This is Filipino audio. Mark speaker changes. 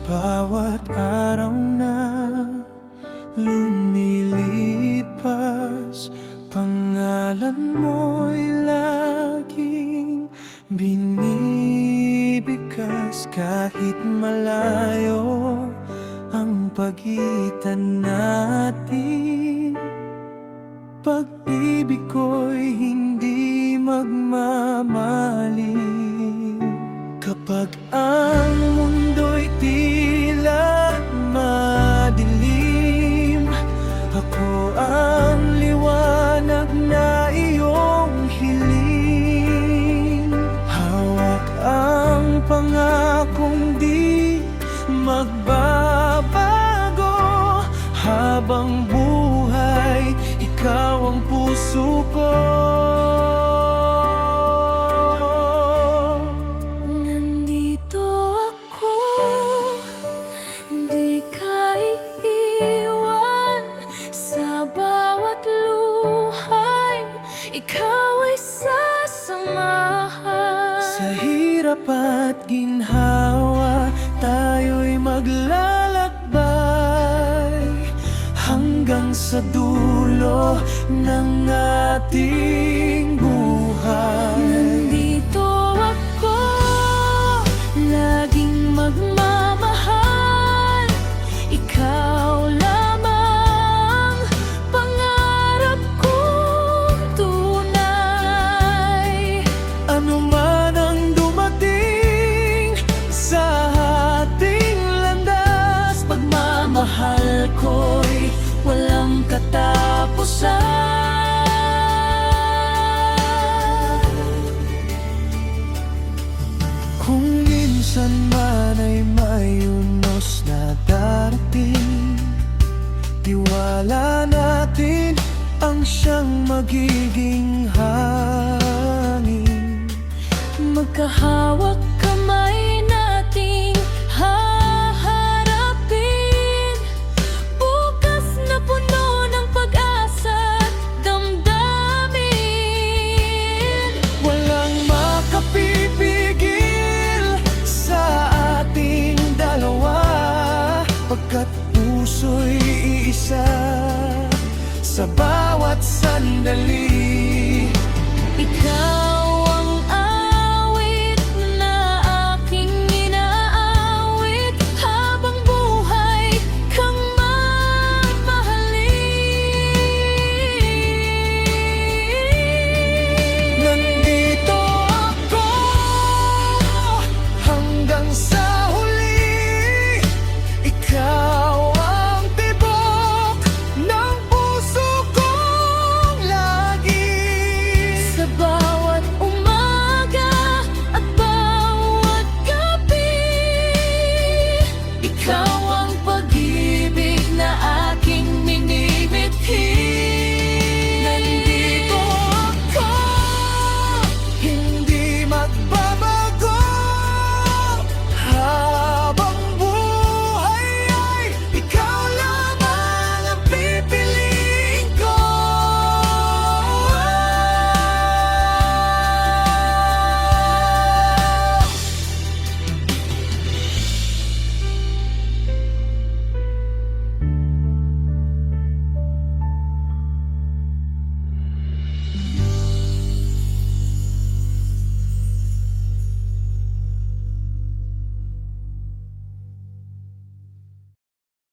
Speaker 1: bawat araw na lumilipas, pangalan mo'y laging binibigkas. Kahit malayo ang pagitan natin, pag-ibig ko'y hindi magmamaling. Kapag ang mundo'y tila madilim, ako ang liwanag na iyong hiling. Hawak ang pangakong di magbabago, habang buhay, ikaw ang puso ko.
Speaker 2: Ikaw ay sasamahan.
Speaker 1: Sa hirap at ginhawa, tayo'y maglalakbay hanggang sa dulo ng ating buhay.
Speaker 2: Nandito ako, laging magmamahal. Ikaw lamang, pangarap kong tunay.
Speaker 1: Ano man ang dumating sa ating landas,
Speaker 2: Pagmamahal ko'y walang katapusan.
Speaker 1: kung minsan man ay may unos na darating, tiwala natin ang siyang magiging hangin.
Speaker 2: Magkahawak kamay nating haharapin, bukas na puno ng pag-asa at damdamin.
Speaker 1: Walang makapipigil sa ating dalawa, pagkat puso'y iisa sa bawat sandali.
Speaker 2: Ikaw ang awit na aking inaawit, habang buhay kang mamahalin.
Speaker 1: Nandito ako hanggang sa huli, ikaw ang tibok ng puso kong lagi.
Speaker 2: Sa bawat umaga at bawat gabi, ikaw